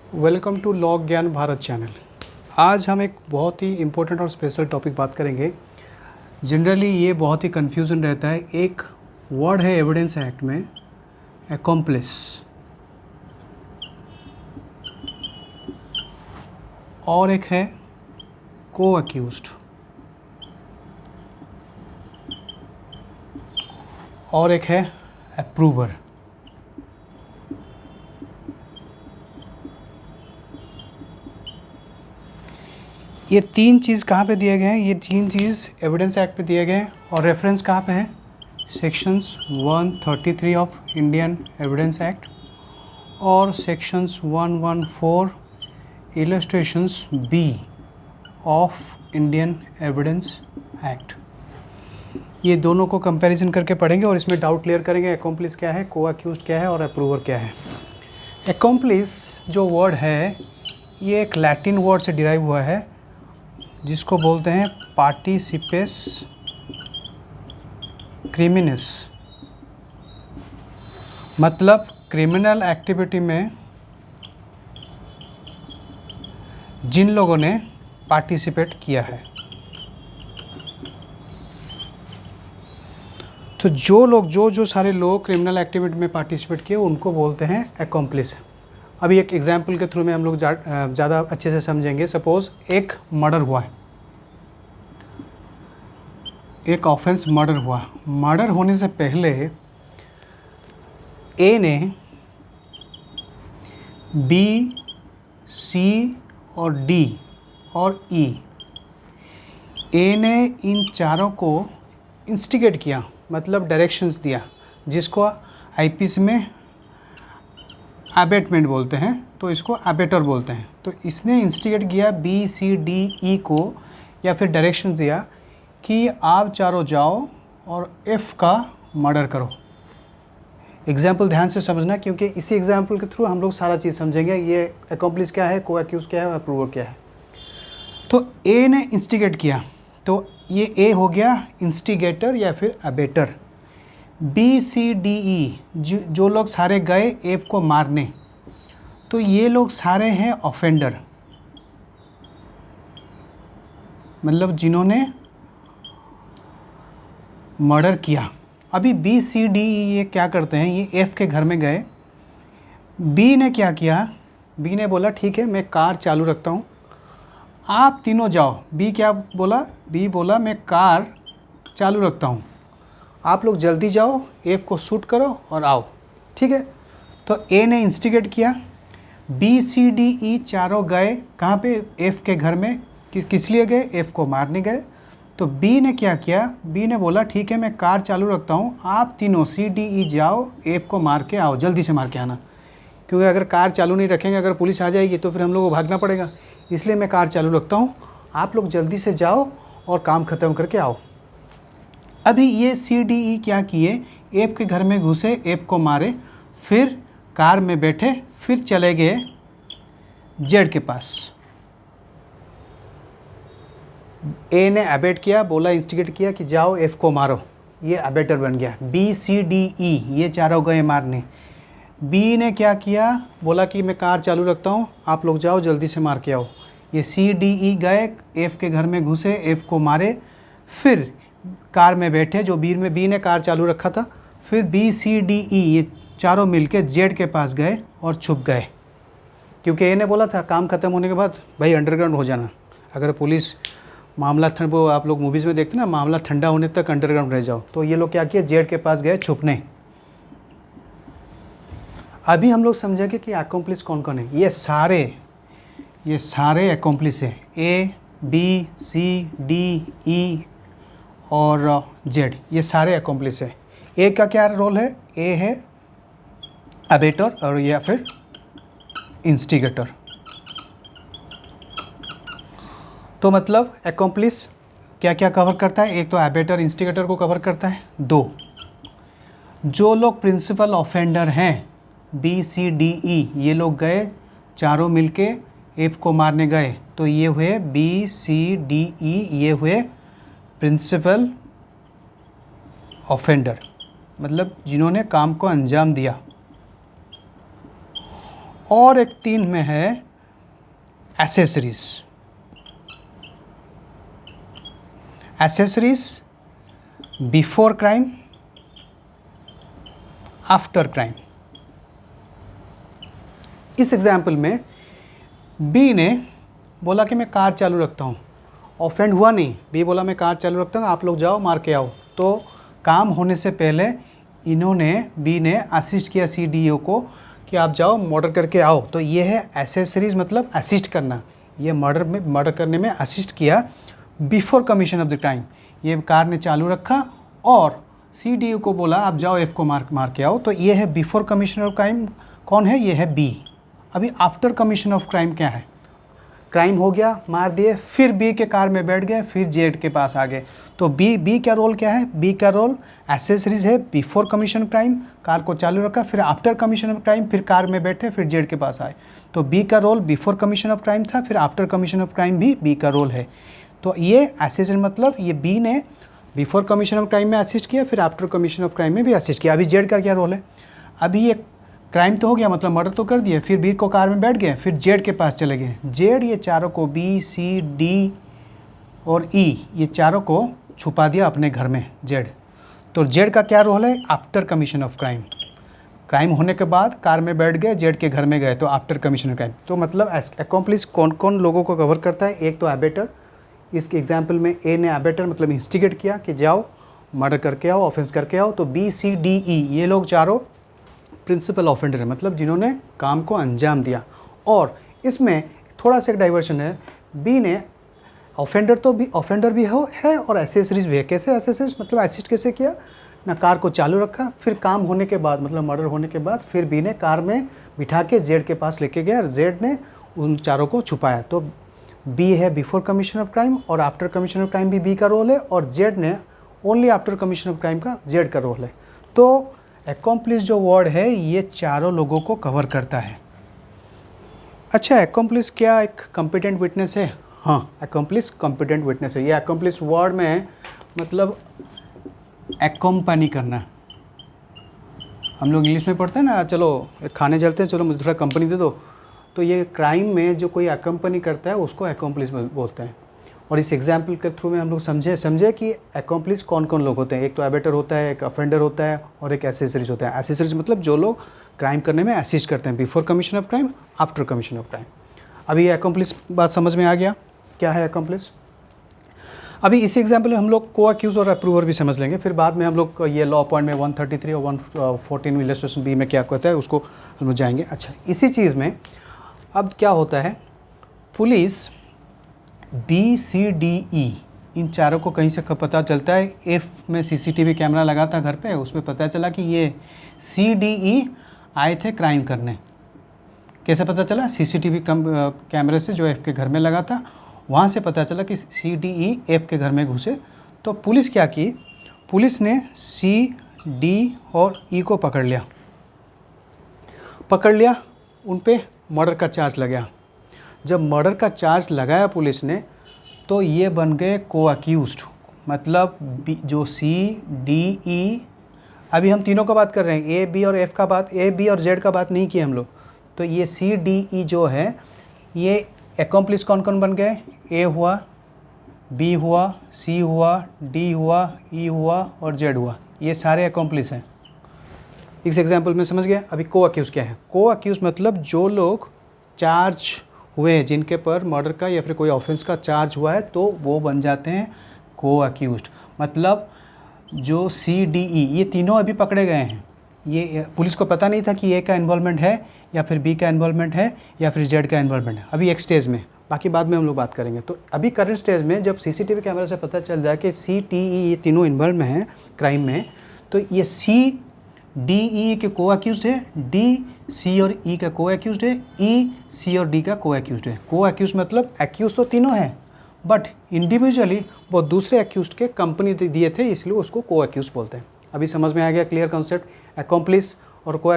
Welcome to law ज्ञान Bharat channel. आज हम एक बहुत ही इम्पोर्टेंट और स्पेशल टॉपिक बात करेंगे। जनरली ये बहुत ही कन्फ्यूज़न रहता है। एक वर्ड है एविडेंस एक्ट में, अकॉम्प्लिस, और एक है को अक्यूज्ड, और एक है अप्रूवर। ये तीन चीज़ कहाँ पे दिए गए हैं? ये तीन चीज़ एविडेंस एक्ट पे दिए गए हैं और रेफरेंस कहाँ पे है? Sections 133 of Indian evidence act और sections 114 illustrations B of Indian evidence act. ये दोनों को कंपैरिजन करके पढ़ेंगे और इसमें डाउट क्लियर करेंगे। अकॉम्प्लिस क्या है, को अक्यूज्ड क्या है और अप्रूवर क्या है। अकॉम्प्लिस जो वर्ड है ये एक लैटिन वर्ड से डिराइव हुआ है जिसको बोलते हैं पार्टिसिपेस क्रिमिनिस। मतलब क्रिमिनल एक्टिविटी में जिन लोगों ने पार्टिसिपेट किया है। तो जो लोग जो सारे लोग क्रिमिनल एक्टिविटी में पार्टिसिपेट किए उनको बोलते हैं अकॉम्प्लिस। अभी एक एग्जांपल के थ्रू में हम लोग ज़्यादा अच्छे से समझेंगे। सपोज़ एक मर्डर हुआ है, एक ऑफेंस मर्डर हुआ। मर्डर होने से पहले ए ने बी, सी और डी और ई, ए ने इन चारों को इंस्टिगेट किया, मतलब डायरेक्शंस दिया, जिसको आईपीसी में अबेटमेंट बोलते हैं, तो इसको अबेटर बोलते हैं। तो इसने इंस्टिगेट किया बी, सी, डी, ई को, या फिर डायरेक्शन दिया कि आप चारों जाओ और एफ का मर्डर करो। एग्जाम्पल ध्यान से समझना, क्योंकि इसी एग्जाम्पल के थ्रू हम लोग सारा चीज़ समझेंगे। ये अकॉम्प्लिस क्या है, को अक्यूज क्या है और अप्रूवर क्या है। तो ए ने इंस्टिगेट किया, तो ये ए हो गया इंस्टिगेटर या फिर अबेटर। बी, सी, डी, ई जो लोग सारे गए एफ को मारने, तो ये लोग सारे हैं ऑफेंडर, मतलब जिन्होंने मर्डर किया। अभी बी, सी, डी, ई ये क्या करते हैं, ये एफ के घर में गए। बी ने क्या किया, बी ने बोला ठीक है मैं कार चालू रखता हूँ, आप तीनों जाओ। बी क्या बोला, बी बोला मैं कार चालू रखता हूँ, आप लोग जल्दी जाओ, एफ को शूट करो और आओ। ठीक है। तो ए ने इंस्टिगेट किया, बी, सी, डी, ई चारों गए कहाँ पे, एफ के घर में। किस लिए गए, एफ को मारने गए। तो बी ने क्या किया, बी ने बोला ठीक है मैं कार चालू रखता हूँ, आप तीनों सी, डी, ई जाओ, एफ को मार के आओ, जल्दी से मार के आना। क्योंकि अगर कार चालू नहीं रखेंगे, अगर पुलिस आ जाएगी तो फिर हम लोग को भागना पड़ेगा, इसलिए मैं कार चालू रखता हूँ, आप लोग जल्दी से जाओ और काम ख़त्म करके आओ। अभी ये सी, डी, ई क्या किए, एफ के घर में घुसे, एफ को मारे, फिर कार में बैठे, फिर चले गए जेड के पास। ए ने अबेट किया, बोला इंस्टिगेट किया कि जाओ एफ को मारो, ये अबेटर बन गया। बी, सी, डी, ई ये चारों गए मारने। बी ने क्या किया, बोला कि मैं कार चालू रखता हूँ, आप लोग जाओ जल्दी से मार के आओ। ये सी, डी, ई गए, एफ के घर में घुसे, एफ को मारे, फिर कार में बैठे, जो बी ने कार चालू रखा था। फिर बी, सी, डी, ई ये चारों मिलके जेड के पास गए और छुप गए, क्योंकि ए ने बोला था काम ख़त्म होने के बाद भाई अंडरग्राउंड हो जाना। अगर पुलिस मामला वो आप लोग मूवीज़ में देखते हैं ना, मामला ठंडा होने तक अंडरग्राउंड रह जाओ। तो ये लोग क्या किए, जेड के पास गए छुपने। अभी हम लोग समझेंगे कि अकॉम्प्लिस कौन कौन है। ये सारे अकॉम्प्लिस हैं, ए, बी, सी, डी, ई और जेड, ये सारे अकॉम्प्लिस है। ए का क्या रोल है, ए है अबेटर और या फिर इंस्टिगेटर। तो मतलब अकॉम्प्लिस क्या क्या कवर करता है, एक तो अबेटर इंस्टिगेटर को कवर करता है। दो, जो लोग प्रिंसिपल ऑफेंडर हैं, बी, सी, डी, ई ये लोग गए चारों मिलके एफ को मारने गए, तो ये हुए बी, सी, डी, ई ये हुए प्रिंसिपल ऑफेंडर, मतलब जिन्होंने काम को अंजाम दिया। और एक 3 में है accessories. Accessories before crime, after crime. इस एग्जाम्पल में बी ने बोला कि मैं कार चालू रखता हूँ, ऑफेंड हुआ नहीं, बी बोला मैं कार चालू रखता हूँ, आप लोग जाओ मार के आओ। तो काम होने से पहले इन्होंने, बी ने असिस्ट किया सीडीओ को कि आप जाओ मर्डर करके आओ। तो ये है एसेसरीज, मतलब असिस्ट करना। ये मर्डर करने में असिस्ट किया before commission of the crime. ये कार ने चालू रखा और सीडीओ को बोला आप जाओ एफ को मार के आओ। तो ये है बिफोर कमीशन ऑफ क्राइम। कौन है? ये है बी। अभी आफ्टर कमीशन ऑफ क्राइम क्या है? क्राइम हो गया, मार दिए, फिर बी के कार में बैठ गए, फिर जेड के पास आ गए। तो बी का रोल क्या है? बी का रोल एसेसरीज है, बिफोर कमीशन क्राइम, कार को चालू रखा, फिर आफ्टर कमीशन ऑफ क्राइम, फिर कार में बैठे, फिर जेड के पास आए। तो बी का role before commission of crime था, फिर आफ्टर कमीशन ऑफ क्राइम भी बी का रोल है। तो ये एसेसरी मतलब ये बी ने बिफोर कमीशन ऑफ क्राइम में असिस्ट किया, फिर आफ्टर कमीशन ऑफ क्राइम में भी असिस्ट किया। अभी जेड का क्या रोल है? अभी ये क्राइम तो हो गया, मतलब मर्डर तो कर दिया, फिर बी को कार में बैठ गए, फिर जेड के पास चले गए। जेड ये चारों को, बी सी डी और ई, ये चारों को छुपा दिया अपने घर में जेड। तो जेड का क्या रोल है? After commission of crime. Crime होने के बाद कार में बैठ गए, जेड के घर में गए, तो आफ्टर कमीशन ऑफ क्राइम। तो मतलब अकॉम्प्लिस कौन कौन लोगों को कवर करता है? एक तो एबेटर, इस एग्जाम्पल में ए ने एबेटर मतलब इंस्टिगेट किया कि जाओ मर्डर करके आओ, ऑफेंस करके आओ। तो बी सी डी ई ये लोग चारों प्रिंसिपल ऑफेंडर है, मतलब जिन्होंने काम को अंजाम दिया। और इसमें थोड़ा सा एक डाइवर्शन है, बी ने ऑफेंडर भी है और एसेसरीज भी है। कैसे एसेसरीज? मतलब असिस्ट कैसे किया ना, कार को चालू रखा, फिर काम होने के बाद मतलब मर्डर होने के बाद फिर बी ने कार में बिठा के जेड के पास लेके गया और जेड ने उन चारों को छुपाया। तो बी है बिफोर कमीशन ऑफ क्राइम और आफ्टर कमीशन ऑफ क्राइम भी बी का रोल है, और जेड ने only after commission of crime का जेड का रोल है। तो एक्कॉम्प्लिस जो वर्ड है ये चारों लोगों को कवर करता है। अच्छा, एक्कॉम्प्लिस क्या एक कॉम्पिटेंट विटनेस है? हाँ, एक्कॉम्प्लिस कॉम्पिटेंट विटनेस है। ये एक्कॉम्प्लिस वर्ड में मतलब एक्कम्पनी करना। हम लोग इंग्लिश में पढ़ते हैं ना, चलो खाने चलते हैं, चलो मुझे थोड़ा कंपनी दे दो। तो ये क्राइम में जो कोई एक्कम्पनी करता है उसको एक्कम्प्लिस बोलते हैं। और इस एग्जाम्पल के थ्रू में हम लोग समझे कि एक्कम्प्लिस कौन कौन लोग होते हैं। एक तो एबेटर होता है, एक ऑफेंडर होता है और एक एसेसरीज होता है। एसेसरीज मतलब जो लोग क्राइम करने में असिस्ट करते हैं, before commission of crime, after commission of crime. अभी ये एक्कम्प्लिस बात समझ में आ गया क्या है एक्कम्प्लिस? अभी इसी एग्जाम्पल में हम लोग को अक्यूज और अप्रूवर भी समझ लेंगे, फिर बाद में हम लोग ये लॉ पॉइंट में 133 और 114 इलस्ट्रेशन बी में क्या कहता है उसको हम लोग जाएंगे। अच्छा, इसी चीज़ में अब क्या होता है, police B C D E इन चारों को कहीं से पता चलता है। एफ में सीसीटीवी कैमरा लगा था घर पे, उसमें पता चला कि ये सी डी ई आए थे क्राइम करने। कैसे पता चला? सीसीटीवी कैमरे से जो एफ के घर में लगा था वहाँ से पता चला कि सी डी ई एफ के घर में घुसे। तो पुलिस क्या की, पुलिस ने सी डी और ई को पकड़ लिया, उन पे मर्डर का चार्ज लगाया। जब मर्डर का चार्ज लगाया पुलिस ने तो ये बन गए को अक्यूज्ड। मतलब जो सी डी ई, अभी हम तीनों का बात कर रहे हैं, ए बी और एफ का बात, ए बी और जेड का बात नहीं किए हम लोग। तो ये सी डी ई जो है ये एक्कम्प्लिस कौन कौन बन गए? ए हुआ, बी हुआ, सी हुआ, डी हुआ, ई हुआ और जेड हुआ। ये सारे एक्कम्प्लिस हैं। इस एग्जाम्पल में समझ गया। अभी को अक्यूज़ क्या है? को अक्यूज़ मतलब जो लोग चार्ज हुए हैं, जिनके पर मर्डर का या फिर कोई ऑफेंस का चार्ज हुआ है, तो वो बन जाते हैं को अक्यूज्ड। मतलब जो सी डी ई ये तीनों अभी पकड़े गए हैं। ये पुलिस को पता नहीं था कि ए का इन्वॉल्वमेंट है या फिर बी का इन्वॉल्वमेंट है या फिर जेड का इन्वॉल्वमेंट है। अभी एक स्टेज में, बाकी बाद में हम लोग बात करेंगे। तो अभी करंट स्टेज में जब सीसीटीवी कैमरे से पता चल जाए कि सी टी ई ये तीनों इन्वॉल्व में हैं क्राइम में, तो ये सी डी ई के को अक्यूज्ड है, डी सी और ई का को अक्यूज्ड है, ई सी और डी का को अक्यूज्ड है। को अक्यूज मतलब अक्यूज तो तीनों हैं बट इंडिविजुअली वो दूसरे अक्यूज्ड के कंपनी दिए थे, इसलिए उसको को अक्यूज बोलते हैं। अभी समझ में आ गया क्लियर कॉन्सेप्ट? एक्कम्प्लिस और को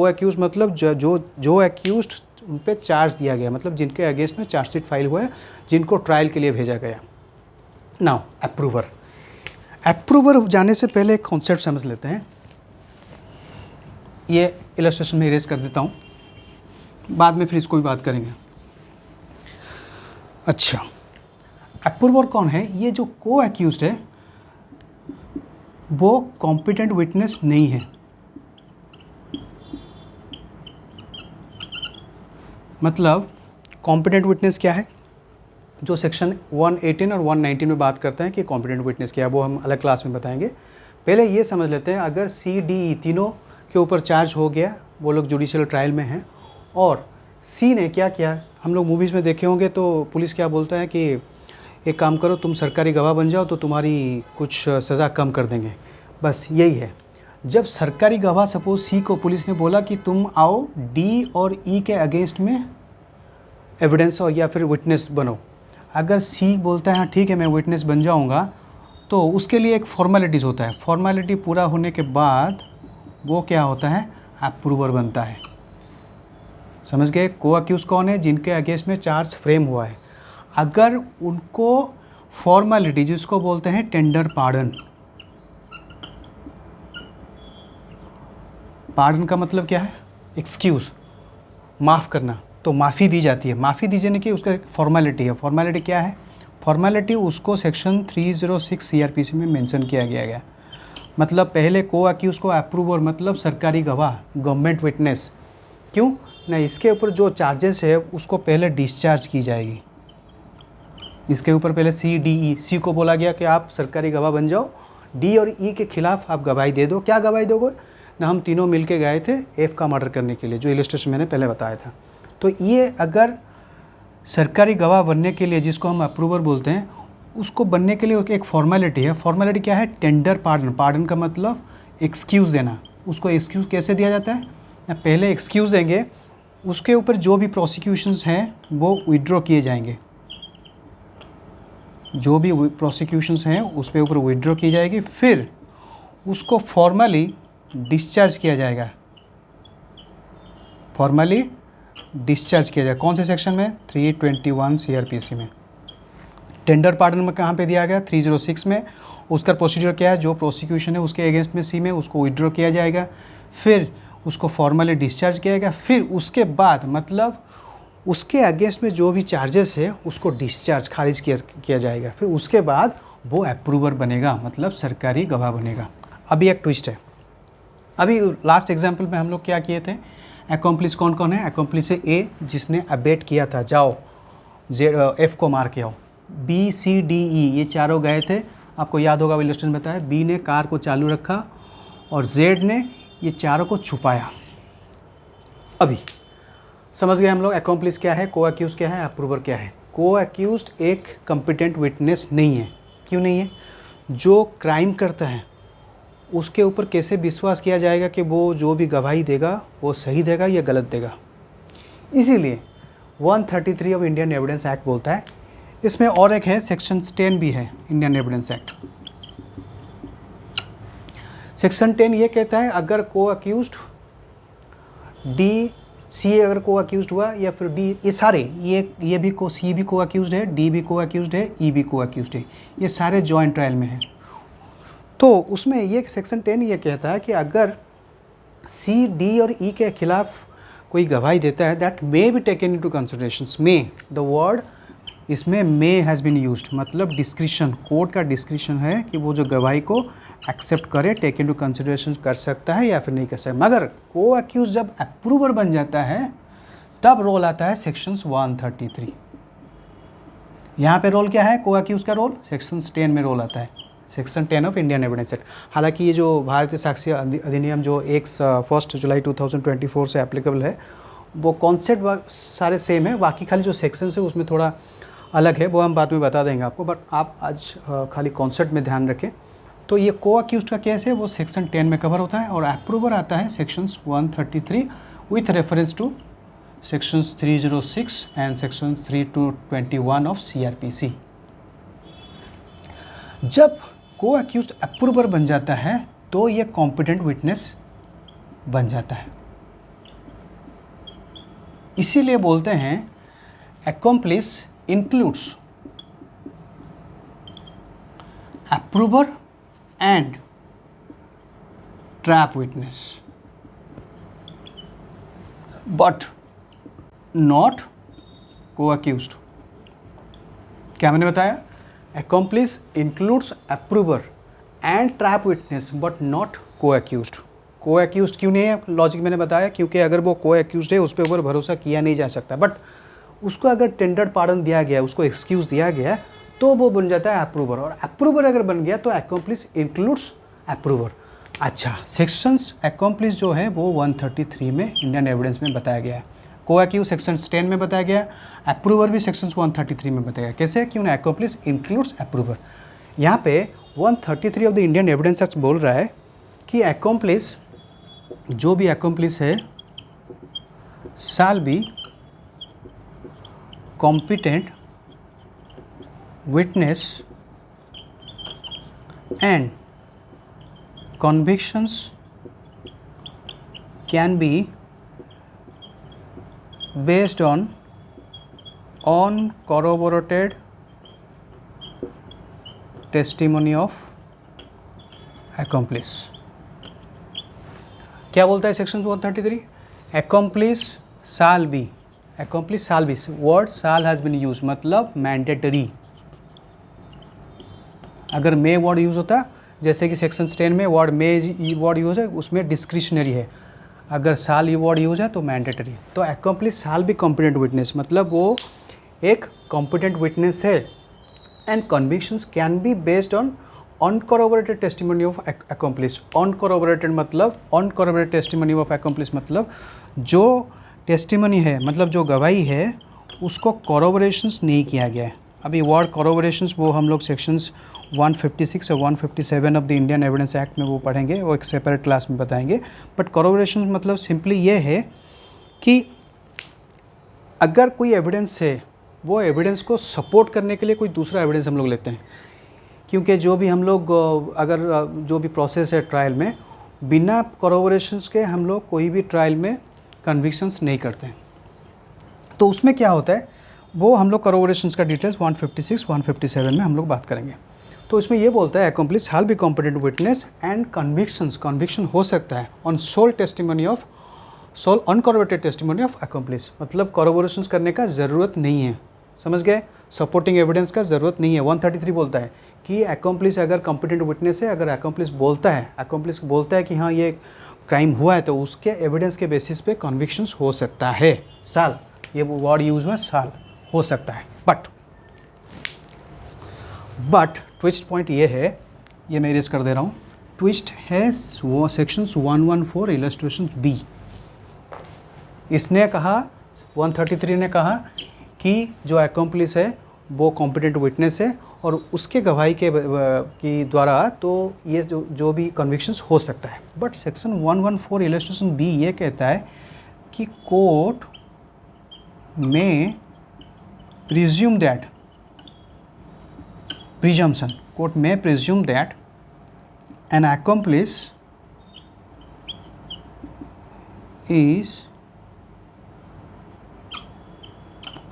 अक्यूज मतलब जो अक्यूज्ड उन पे चार्ज दिया गया, मतलब जिनके अगेंस्ट में चार्जशीट फाइल हुआ है, जिनको ट्रायल के लिए भेजा गया। नाउ अप्रूवर जाने से पहले एक कॉन्सेप्ट समझ लेते हैं। ये इलस्ट्रेशन में इरेज कर देता हूँ। बाद में फिर इसको भी बात करेंगे। अच्छा, अप्रूवर कौन है? ये जो को एक्यूज्ड है वो कॉम्पिटेंट विटनेस नहीं है। मतलब कॉम्पिटेंट विटनेस क्या है? जो सेक्शन 118 और 119 में बात करते हैं कि कॉम्पिटेंट विटनेस क्या है, वो हम अलग क्लास में बताएंगे। पहले ये समझ लेते हैं, अगर सी डी ई तीनों के ऊपर चार्ज हो गया, वो लोग जुडिशियल ट्रायल में हैं, और सी ने क्या किया, हम लोग मूवीज़ में देखे होंगे तो पुलिस क्या बोलता है कि एक काम करो, तुम सरकारी गवाह बन जाओ तो तुम्हारी कुछ सज़ा कम कर देंगे। बस यही है। जब सरकारी गवाह सपोज सी को पुलिस ने बोला कि तुम आओ डी और ई के अगेंस्ट में एविडेंस और या फिर विटनेस बनो, अगर सी बोलता है हाँ ठीक है मैं विटनेस बन जाऊंगा, तो उसके लिए एक फॉर्मेलिटीज़ होता है। फॉर्मेलिटी पूरा होने के बाद वो क्या होता है? अप्रूवर बनता है। समझ गए? को अक्यूज कौन है? जिनके अगेंस्ट में चार्ज फ्रेम हुआ है। अगर उनको फॉर्मेलिटी, जिसको बोलते हैं टेंडर पार्डन, पार्डन का मतलब क्या है? एक्सक्यूज़, माफ़ करना, तो माफ़ी दी जाती है। माफ़ी दी जाने की उसका एक फॉर्मेलिटी है। फॉर्मेलिटी क्या है? फॉर्मेलिटी उसको सेक्शन 306 सीआरपीसी में मेंशन किया गया। मतलब पहले को अक्यूज़ को अप्रूवर मतलब सरकारी गवाह, गवर्नमेंट विटनेस, क्यों ना, इसके ऊपर जो चार्जेस है उसको पहले डिस्चार्ज की जाएगी। इसके ऊपर पहले सी डी ई, सी को बोला गया कि आप सरकारी गवाह बन जाओ, डी और ई के खिलाफ आप गवाही दे दो। क्या गवाही दोगे? ना हम तीनों मिलके गए थे एफ का मर्डर करने के लिए, जो इलस्ट्रेशन मैंने पहले बताया था। तो ये अगर सरकारी गवाह बनने के लिए, जिसको हम अप्रूवर बोलते हैं, उसको बनने के लिए एक फॉर्मेलिटी है। फॉर्मेलिटी क्या है? Tender pardon. पार्डन का मतलब एक्सक्यूज़ देना। उसको एक्सक्यूज़ कैसे दिया जाता है? ना पहले एक्सक्यूज़ देंगे, उसके ऊपर जो भी प्रोसिक्यूशंस हैं वो विड्रॉ किए जाएंगे। जो भी प्रोसिक्यूशंस हैं उस पे ऊपर विड्रॉ की जाएगी, फिर उसको फॉर्मली डिस्चार्ज किया जाएगा। फॉर्मली डिस्चार्ज किया जाएगा। कौन से सेक्शन में? 321 सीआरपीसी में। टेंडर पार्डन में कहाँ पे दिया गया? 306 में। उसका प्रोसीजर क्या है? जो प्रोसिक्यूशन है उसके अगेंस्ट में सी में उसको विड्रॉ किया जाएगा, फिर उसको फॉर्मली डिस्चार्ज किया जाएगा, फिर उसके बाद मतलब उसके अगेंस्ट में जो भी चार्जेस है उसको डिस्चार्ज, खारिज किया जाएगा। फिर उसके बाद वो अप्रूवर बनेगा, मतलब सरकारी गवाह बनेगा। अभी एक ट्विस्ट है। अभी लास्ट एग्जाम्पल में हम लोग क्या किए थे? अकॉम्प्लिस कौन कौन है? अकॉम्प्लिस है ए, जिसने अबेट किया था, जाओ एफ को मार के आओ। बी सी डी ई ये चारों गए थे, आपको याद होगा इलस्ट्रेशन बताया। बी ने कार को चालू रखा और जेड ने ये चारों को छुपाया। अभी समझ गए हम लोग अकॉम्प्लिस क्या है, को अक्यूज क्या है, अप्रूवर क्या है। को अक्यूज्ड एक कॉम्पिटेंट विटनेस नहीं है। क्यों नहीं है? जो क्राइम करता है उसके ऊपर कैसे विश्वास किया जाएगा कि वो जो भी गवाही देगा वो सही देगा या गलत देगा? इसीलिए 133 ऑफ इंडियन एविडेंस एक्ट बोलता है। इसमें और एक है, सेक्शन 10 भी है इंडियन एविडेंस एक्ट। सेक्शन 10 ये कहता है अगर को अक्यूज्ड डी सी अगर को अक्यूज्ड हुआ या फिर डी, ये सारे ये भी को, सी भी को अक्यूज्ड है, डी भी को अक्यूज्ड है, ई भी को अक्यूज्ड है, ये सारे जॉइंट ट्रायल में हैं। तो उसमें ये सेक्शन 10 ये कहता है कि अगर सी डी और ई के खिलाफ कोई गवाही देता है, that may be taken into considerations. May, the word इसमें मे हैज़ बीन यूज्ड, मतलब डिस्क्रिशन, कोर्ट का डिस्क्रिशन है कि वो जो गवाही को एक्सेप्ट करे, टेक इनटू कंसिडरेशन कर सकता है या फिर नहीं कर सकता। मगर को अक्यूज जब अप्रूवर बन जाता है तब रोल आता है सेक्शंस 133। यहाँ पे रोल क्या है? को अक्यूज का रोल सेक्शंस 10 में रोल आता है, section 10 of Indian evidence act. हालांकि ये जो भारतीय साक्ष्य अधिनियम जो 1 जुलाई 2024 से एप्लीकेबल है, वो कॉन्सेप्ट सारे सेम है, बाकी खाली जो सेक्शंस है उसमें थोड़ा अलग है, वो हम बाद में बता देंगे आपको। बट आप आज खाली कॉन्सेप्ट में ध्यान रखें। तो ये को अक्यूज्ड का केस है वो सेक्शन 10 में कवर होता है, और अप्रूवर आता है sections 133 with reference two sections 306 and section 321 of CrPC. जब को अक्यूज्ड अप्रूवर बन जाता है तो ये कॉम्पिटेंट विटनेस बन जाता है। इसीलिए बोलते हैं accomplice includes approver and trap witness, but not को अक्यूज्ड। क्या मैंने बताया? accomplice includes approver and trap witness but not को अक्यूज्ड। को अक्यूज्ड क्यों नहीं है? लॉजिक मैंने बताया, क्योंकि अगर वो को अक्यूज्ड है उस पर ऊपर भरोसा किया नहीं जा सकता, बट उसको अगर टेंडर पार्डन दिया गया, उसको एक्सक्यूज़ दिया गया, तो वो बन जाता है अप्रूवर, और अप्रूवर अगर बन गया तो accomplice इंक्लूड्स अप्रूवर। अच्छा, सेक्शंस accomplice जो है वो 133 में इंडियन एविडेंस में बताया गया है, को अक्यूज सेक्शन 10 में बताया गया, अप्रूवर भी सेक्शन 133 में बताया गया। कैसे? क्यों ना accomplice इंक्लूड्स अप्रूवर। यहाँ पे 133 of the Indian evidence act बोल रहा है कि accomplice, जो भी accomplice है, shall be competent witness and convictions can be based on uncorroborated testimony of accomplice। क्या बोलता है section 133? accomplice shall be, accomplice shall be, word shall has been used, मतलब मैंडेटरी। अगर मे वर्ड यूज़ होता, जैसे कि सेक्शन 10 में वर्ड मे word use है, उसमें डिस्क्रिशनरी है, अगर साल ये वर्ड यूज़ है तो मैंडेटरी। तो accomplice shall be competent witness, मतलब वो एक competent witness है, and convictions can be based on uncorroborated testimony of accomplice। uncorroborated मतलब uncorroborated testimony of accomplice मतलब जो टेस्टिमनी है, मतलब जो गवाही है, उसको corroborations नहीं किया गया है। अभी वर्ड corroborations वो हम लोग सेक्शंस 156 और 157 of the Indian evidence act में वो पढ़ेंगे, वो एक सेपरेट क्लास में बताएंगे। बट corroborations मतलब सिंपली ये है कि अगर कोई एविडेंस है, वो एविडेंस को सपोर्ट करने के लिए कोई दूसरा एविडेंस हम लोग लेते हैं, क्योंकि जो भी हम लोग अगर जो भी प्रोसेस है ट्रायल में, बिना corroborations के हम लोग कोई भी ट्रायल में कन्विक्शंस नहीं करते हैं। तो उसमें क्या होता है, वो हम लोग corroborations का डिटेल्स 156 157 में हम लोग बात करेंगे। तो इसमें ये बोलता है accomplice shall be competent witness and convictions, conviction हो सकता है on sole testimony of, sole uncorroborated testimony of accomplice, मतलब corroborations करने का ज़रूरत नहीं है, समझ गए? सपोर्टिंग एविडेंस का ज़रूरत नहीं है। 133 बोलता है कि accomplice अगर competent witness है, अगर accomplice बोलता है कि हाँ ये क्राइम हुआ है, तो उसके एविडेंस के बेसिस पे कन्विक्शंस हो सकता है। साल, ये वर्ड यूज़ हुआ, साल हो सकता है। बट ट्विस्ट पॉइंट ये है, ये मैं इरेज कर दे रहा हूँ, ट्विस्ट है वो सेक्शंस 114 इलस्ट्रेशन बी। इसने कहा, 133 ने कहा कि जो accomplice है वो कॉम्पिटेंट विटनेस है, और उसके गवाही के द्वारा तो ये जो भी कन्विक्शंस हो सकता है। बट सेक्शन 114 इलस्ट्रेशन बी ये कहता है कि कोर्ट में presume that, presumption, court may presume that an accomplice is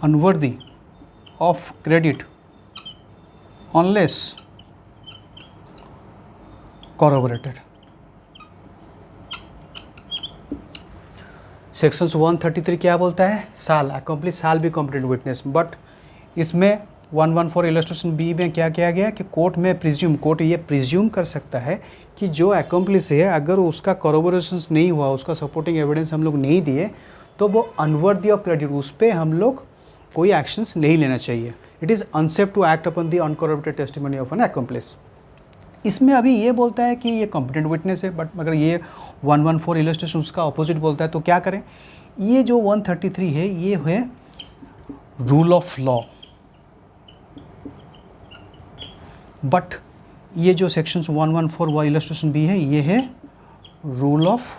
unworthy of credit unless corroborated। Sections 133 क्या बोलता है? साल, accomplice shall be competent witness। But इसमें 114 इलस्ट्रेशन बी में क्या किया गया कि कोर्ट में प्रिज्यूम, कोर्ट ये प्रिज्यूम कर सकता है कि जो accomplice है, अगर उसका corroborations नहीं हुआ, उसका सपोर्टिंग एविडेंस हम लोग नहीं दिए, तो वो अनवर्दी ऑफ क्रेडिट, उस पर हम लोग कोई एक्शंस नहीं लेना चाहिए। It is unsafe to act upon the uncorroborated testimony of an accomplice। इसमें अभी ये बोलता है कि ये कॉम्पिटेंट विटनेस है, बट अगर ये 114 इलस्ट्रेशन उसका अपोजिट बोलता है, तो क्या करें? ये जो 133 है, ये है रूल ऑफ लॉ, बट ये जो सेक्शंस 114 इलस्ट्रेशन बी है, ये है रूल ऑफ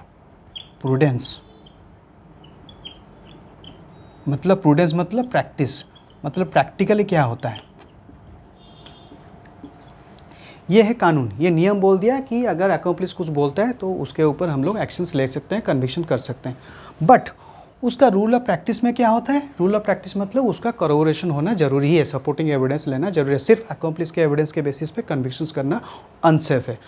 प्रूडेंस। मतलब प्रूडेंस मतलब प्रैक्टिस, मतलब प्रैक्टिकली क्या होता है, ये है कानून, ये नियम बोल दिया कि अगर accomplice कुछ बोलता है तो उसके ऊपर हम लोग एक्शंस ले सकते हैं, कन्विक्शन कर सकते हैं। बट उसका रूल ऑफ प्रैक्टिस में क्या होता है? रूल ऑफ प्रैक्टिस मतलब उसका corroboration होना जरूरी है, सपोर्टिंग एविडेंस लेना जरूरी है। सिर्फ accomplice के एविडेंस के बेसिस पे कन्विक्शंस करना अनसेफ है।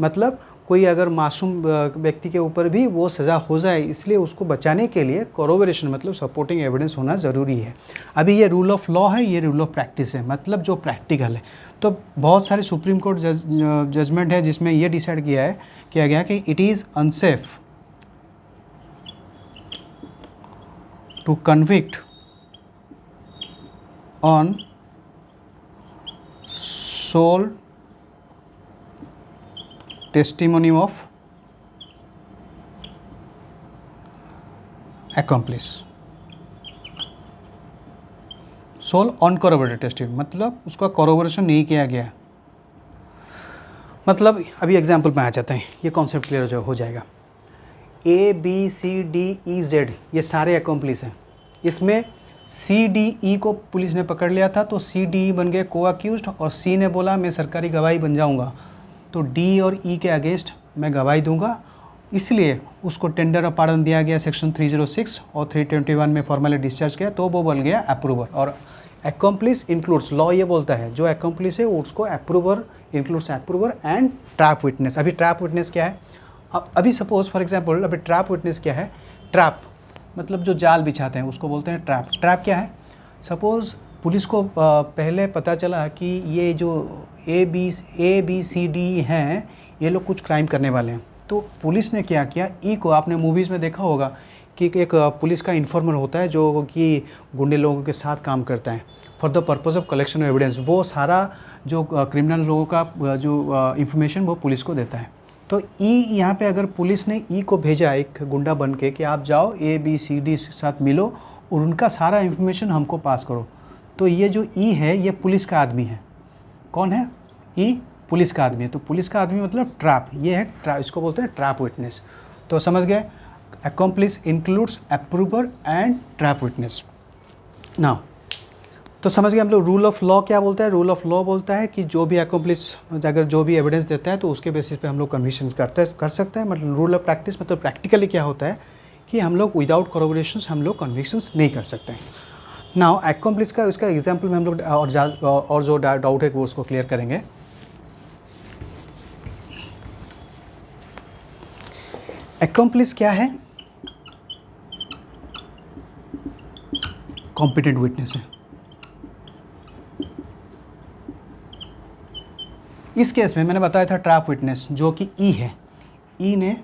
मतलब कोई अगर मासूम व्यक्ति के ऊपर भी वो सज़ा हो जाए, इसलिए उसको बचाने के लिए कोरोबरेशन मतलब सपोर्टिंग एविडेंस होना ज़रूरी है। अभी ये रूल ऑफ लॉ है, ये रूल ऑफ प्रैक्टिस है, मतलब जो प्रैक्टिकल है। तो बहुत सारे सुप्रीम कोर्ट जजमेंट है जिसमें ये डिसाइड किया गया कि it is unsafe to convict on sole testimony of accomplice, sole uncorroborated testimony, मतलब उसका कॉरोबोरेशन नहीं किया गया। मतलब अभी एग्जाम्पल में आ जाते हैं, ये कॉन्सेप्ट क्लियर हो जाएगा। A B C D E Z ये सारे accomplice हैं। इसमें C D E को पुलिस ने पकड़ लिया था, तो C D E बन गए को अक्यूज्ड, और C ने बोला मैं सरकारी गवाही बन जाऊंगा, तो D और E के अगेंस्ट मैं गवाही दूंगा, इसलिए उसको टेंडर ऑफ पार्डन दिया गया सेक्शन 306 और 321 में फॉर्मली डिस्चार्ज किया, तो वो बन गया अप्रूवर। और एक्कम्प्लिस इंक्लूड्स, लॉ ये बोलता है जो एक्कम्प्लिस है उसको approver includes approver and trap witness. अभी ट्रैप विटनेस क्या है? अभी सपोज फॉर एग्जांपल, अभी ट्रैप विटनेस क्या है? ट्रैप मतलब जो जाल बिछाते हैं उसको बोलते हैं ट्रैप। ट्रैप क्या है? सपोज पुलिस को पहले पता चला कि ये जो ए बी सी डी हैं, ये लोग कुछ क्राइम करने वाले हैं, तो पुलिस ने क्या किया, ई को, आपने मूवीज़ में देखा होगा कि एक पुलिस का इन्फॉर्मर होता है जो कि गुंडे लोगों के साथ काम करता है for the purpose of collection of evidence. वो सारा जो क्रिमिनल लोगों का जो इंफॉर्मेशन वो पुलिस को देता है। तो ई यहाँ पे अगर पुलिस ने ई को भेजा एक गुंडा बन के कि आप जाओ ए बी सी डी के साथ मिलो और उनका सारा इंफॉर्मेशन हमको पास करो, तो ये जो ई है ये पुलिस का आदमी है। कौन है? ई पुलिस का आदमी है। तो पुलिस का आदमी मतलब ट्रैप, ये है ट्रैप, इसको बोलते हैं ट्रैप विटनेस। तो समझ गए, accomplish includes approver and trap witness. Now तो समझ गए हम लोग रूल ऑफ लॉ क्या बोलता है। रूल ऑफ लॉ बोलता है कि जो भी अकॉम्प्लिस अगर जो भी एविडेंस देता है तो उसके बेसिस पे हम लोग कन्विक्शन कर सकते हैं। मतलब रूल ऑफ प्रैक्टिस मतलब प्रैक्टिकली क्या होता है कि हम लोग विदाउट कोरोबोरेशंस हम लोग कन्विक्शंस नहीं कर सकते हैं। नाउ अकॉम्प्लिस का उसका एग्जाम्पल में हम लोग और जो डाउट है वो उसको क्लियर करेंगे। अकॉम्प्लिस क्या है? कॉम्पिटेंट विटनेस है। इस केस में मैंने बताया था ट्रैप विटनेस जो कि ई है। ई ने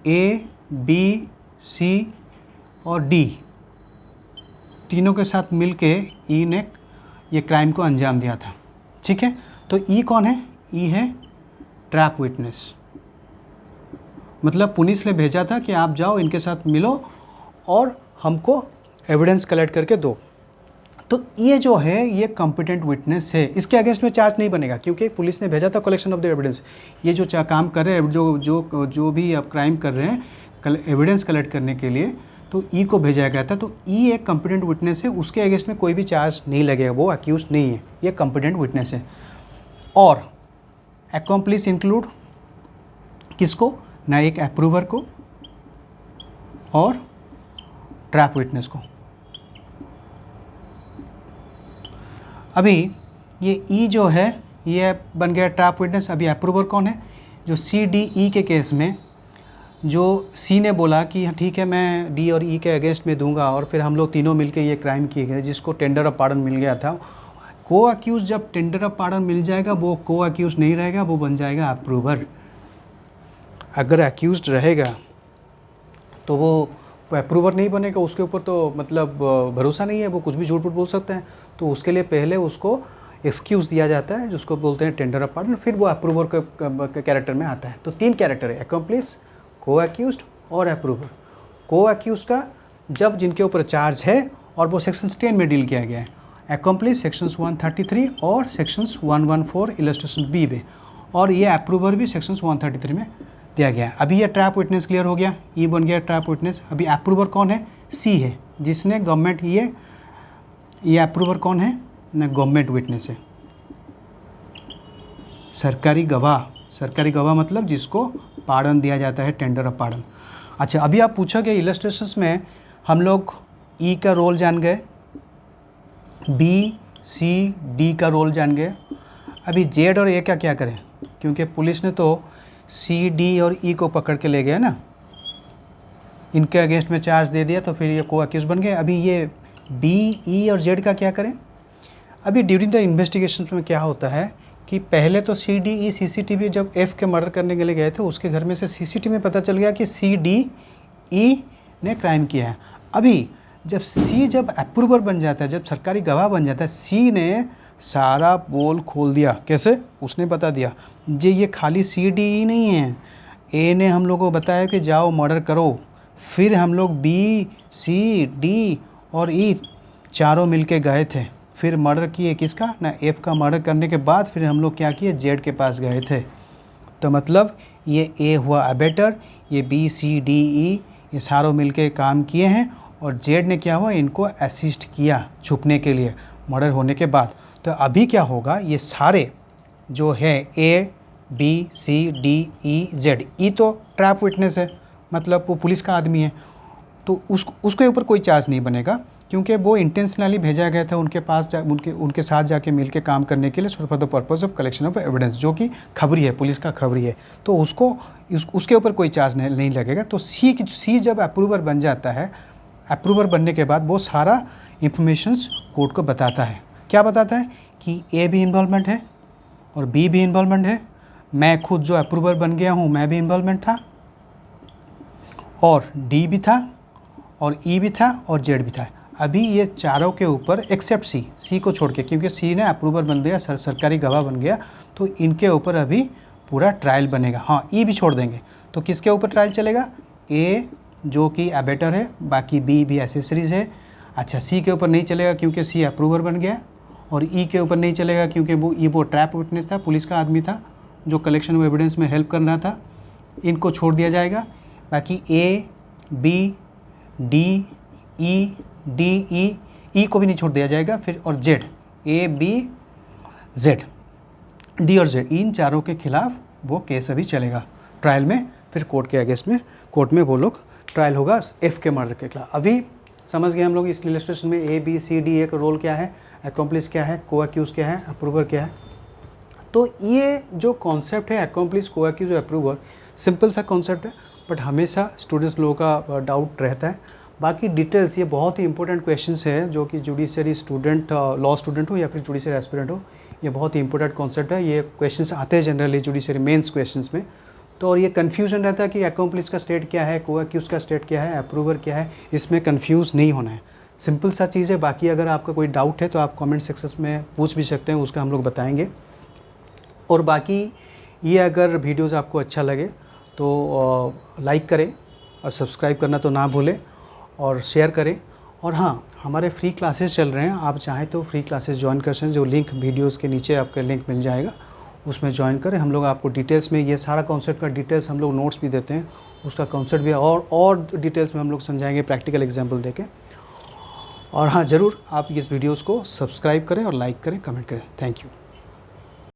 ए बी सी और डी तीनों के साथ मिलके ई ने ये क्राइम को अंजाम दिया था। ठीक है, तो ई कौन है? ई है ट्रैप विटनेस। मतलब पुलिस ने भेजा था कि आप जाओ इनके साथ मिलो और हमको एविडेंस कलेक्ट करके दो। तो ये जो है ये कॉम्पिटेंट विटनेस है। इसके अगेंस्ट में चार्ज नहीं बनेगा क्योंकि पुलिस ने भेजा था कलेक्शन ऑफ द एविडेंस। ये जो काम कर रहे हैं, जो भी अब क्राइम कर रहे हैं एविडेंस कलेक्ट करने के लिए, तो ई को भेजा गया था। तो ई एक कॉम्पिटेंट विटनेस है, उसके अगेंस्ट में कोई भी चार्ज नहीं लगेगा, वो अक्यूज नहीं है, ये कॉम्पिटेंट विटनेस है। और अकॉम्प्लिस इंक्लूड किसको? ना एक अप्रूवर को और ट्रैप विटनेस को। अभी ये ई जो है ये बन गया ट्रैप विटनेस। अभी अप्रूवर कौन है? जो सी डी ई के केस में जो सी ने बोला कि ठीक है मैं डी और ई के अगेंस्ट में दूंगा, और फिर हम लोग तीनों मिलके ये क्राइम किए गए जिसको टेंडर ऑफ पार्डन मिल गया था। को अक्यूज जब टेंडर ऑफ पार्डन मिल जाएगा वो को अक्यूज नहीं रहेगा, वो बन जाएगा अप्रूवर। अगर अक्यूज्ड रहेगा तो वो अप्रूवर नहीं बनेगा, उसके ऊपर तो मतलब भरोसा नहीं है, वो कुछ भी झूठ बोल सकते हैं। तो उसके लिए पहले उसको एक्सक्यूज़ दिया जाता है जिसको बोलते हैं टेंडर ऑफ पार्डन, फिर वो अप्रूवर के कैरेक्टर में आता है। तो 3 कैरेक्टर है, अकम्प्लिस, को अक्यूज्ड और अप्रूवर। को अक्यूज्ड का जब जिनके ऊपर चार्ज है और वो सेक्शन 10 में डील किया गया है, अकम्प्लिस सेक्शंस 133 और सेक्शंस 114 इलस्ट्रेशन बी में, और ये अप्रूवर भी सेक्शंस 133 में दिया गया। अभी ये ट्रैप विटनेस क्लियर हो गया, ई बन गया ट्रैप विटनेस। अभी अप्रूवर कौन है? सी है, जिसने गवर्नमेंट ये अप्रूवर कौन है? ना गवर्नमेंट विटनेस है, सरकारी गवाह। सरकारी गवाह मतलब जिसको पार्डन दिया जाता है, टेंडर ऑफ पार्डन। अच्छा, अभी आप पूछोगे इलस्ट्रेशंस में हम लोग ई का रोल जान गए, बी सी डी का रोल जान गए। अभी जेड और ए का क्या करें? क्योंकि पुलिस ने तो सी डी और ई को पकड़ के ले गया ना, इनके अगेंस्ट में चार्ज दे दिया, तो फिर ये को अक्यूज बन गए। अभी ये बी, ई और जेड का क्या करें? अभी ड्यूरिंग द इन्वेस्टिगेशन में क्या होता है कि पहले तो सी डी ई सीसीटीवी जब एफ के मर्डर करने के लिए गए थे, उसके घर में से सीसीटीवी में पता चल गया कि सी डी ई ने क्राइम किया है। अभी जब अप्रूवर बन जाता है, जब सरकारी गवाह बन जाता है, सी ने सारा पोल खोल दिया। कैसे? उसने बता दिया जी ये खाली सी डी ई नहीं है, ए ने हम लोग को बताया कि जाओ मर्डर करो। फिर हम लोग बी, सी, डी और ई चारों मिलके गए थे, फिर मर्डर किए। किसका? ना एफ़ का मर्डर करने के बाद फिर हम लोग क्या किए? जेड के पास गए थे। तो मतलब ये ए हुआ अबेटर, ये बी, सी, डी, ई ये सारों मिलके काम किए हैं, और जेड ने क्या हुआ? इनको असिस्ट किया छुपने के लिए मर्डर होने के बाद। तो अभी क्या होगा? ये सारे जो है ए, बी, सी, डी, ई, जेड, ई तो ट्रैप विटनेस है, मतलब वो पुलिस का आदमी है, तो उसके ऊपर कोई चार्ज नहीं बनेगा, क्योंकि वो इंटेंशनली भेजा गया था उनके पास उनके साथ जाके मिल के काम करने के लिए for the purpose of collection of evidence, जो कि खबरी है, पुलिस का खबरी है, तो उसके ऊपर कोई चार्ज नहीं लगेगा। तो सी जब अप्रूवर बन जाता है, अप्रूवर बनने के बाद वो सारा इंफॉर्मेशंस कोर्ट को बताता है। क्या बताता है? कि ए भी इन्वॉल्वमेंट है और बी भी इन्वॉल्वमेंट है, मैं खुद जो अप्रूवर बन गया हूँ मैं भी इन्वॉल्वमेंट था, और डी भी था, और ई भी था, और जेड भी था। अभी ये चारों के ऊपर एक्सेप्ट सी को छोड़ के, क्योंकि सी ने अप्रूवर बन गया, सरकारी गवाह बन गया, तो इनके ऊपर अभी पूरा ट्रायल बनेगा। हाँ, ई भी छोड़ देंगे, तो किसके ऊपर ट्रायल चलेगा? ए जो कि अबेटर है, बाकी बी भी एसेसरीज है। अच्छा, सी के ऊपर नहीं चलेगा क्योंकि सी अप्रूवर बन गया, और ई के ऊपर नहीं चलेगा क्योंकि वो ट्रैप विटनेस था, पुलिस का आदमी था जो कलेक्शन ऑफ एविडेंस में हेल्प कर रहा था। इनको छोड़ दिया जाएगा। बाकी ए, बी, डी, ई, डी, ई को भी नहीं छोड़ दिया जाएगा। फिर और जेड, ए, बी, जेड, डी और जेड, इन चारों के खिलाफ वो केस अभी चलेगा ट्रायल में। फिर कोर्ट के अगेंस्ट में, कोर्ट में वो लोग ट्रायल होगा एफ़ के मर्डर के खिलाफ। अभी समझ गए हम लोग इस इलस्ट्रेशन में ए, बी, सी, डी एक रोल क्या है, अकॉम्प्लिस क्या है, को अक्यूज़ क्या है, अप्रूवर क्या है। तो ये जो कॉन्सेप्ट है अकॉम्प्लिस, को अक्यूज़, अप्रूवर, सिंपल सा कॉन्सेप्ट है, बट हमेशा स्टूडेंट्स लोगों का डाउट रहता है। बाकी डिटेल्स, ये बहुत ही इंपॉर्टेंट क्वेश्चंस है, जो कि जुडिशरी स्टूडेंट, लॉ स्टूडेंट हो या फिर जुडिशरी एस्पिरेंट हो, ये बहुत ही इंपॉर्टेंट कॉन्सेप्ट है। ये क्वेश्चंस आते हैं जनरली जुडिशरी मेंस क्वेश्चंस में। तो और ये कन्फ्यूजन रहता है कि अकॉम्प्लिस का स्टेट क्या है, को अक्यूज़ का स्टेट क्या है, अप्रूवर क्या है, इसमें कन्फ्यूज़ नहीं होना है। सिंपल सा चीज़ है। बाकी अगर आपका कोई डाउट है तो आप कमेंट सेक्शन में पूछ भी सकते हैं, उसका हम लोग बताएंगे। और बाकी ये अगर वीडियोज़ आपको अच्छा लगे तो लाइक करें, और सब्सक्राइब करना तो ना भूलें, और शेयर करें। और हाँ, हमारे फ्री क्लासेस चल रहे हैं, आप चाहें तो फ्री क्लासेस ज्वाइन कर सकते हैं, जो लिंक वीडियोस के नीचे आपका लिंक मिल जाएगा, उसमें ज्वाइन करें। हम लोग आपको डिटेल्स में ये सारा कॉन्सेप्ट का डिटेल्स हम लोग नोट्स भी देते हैं, उसका कॉन्सेप्ट भी और डिटेल्स में हम लोग समझाएंगे प्रैक्टिकल एग्जाम्पल देके। और हाँ, ज़रूर आप इस वीडियोज़ को सब्सक्राइब करें और लाइक करें, कमेंट करें। Thank you.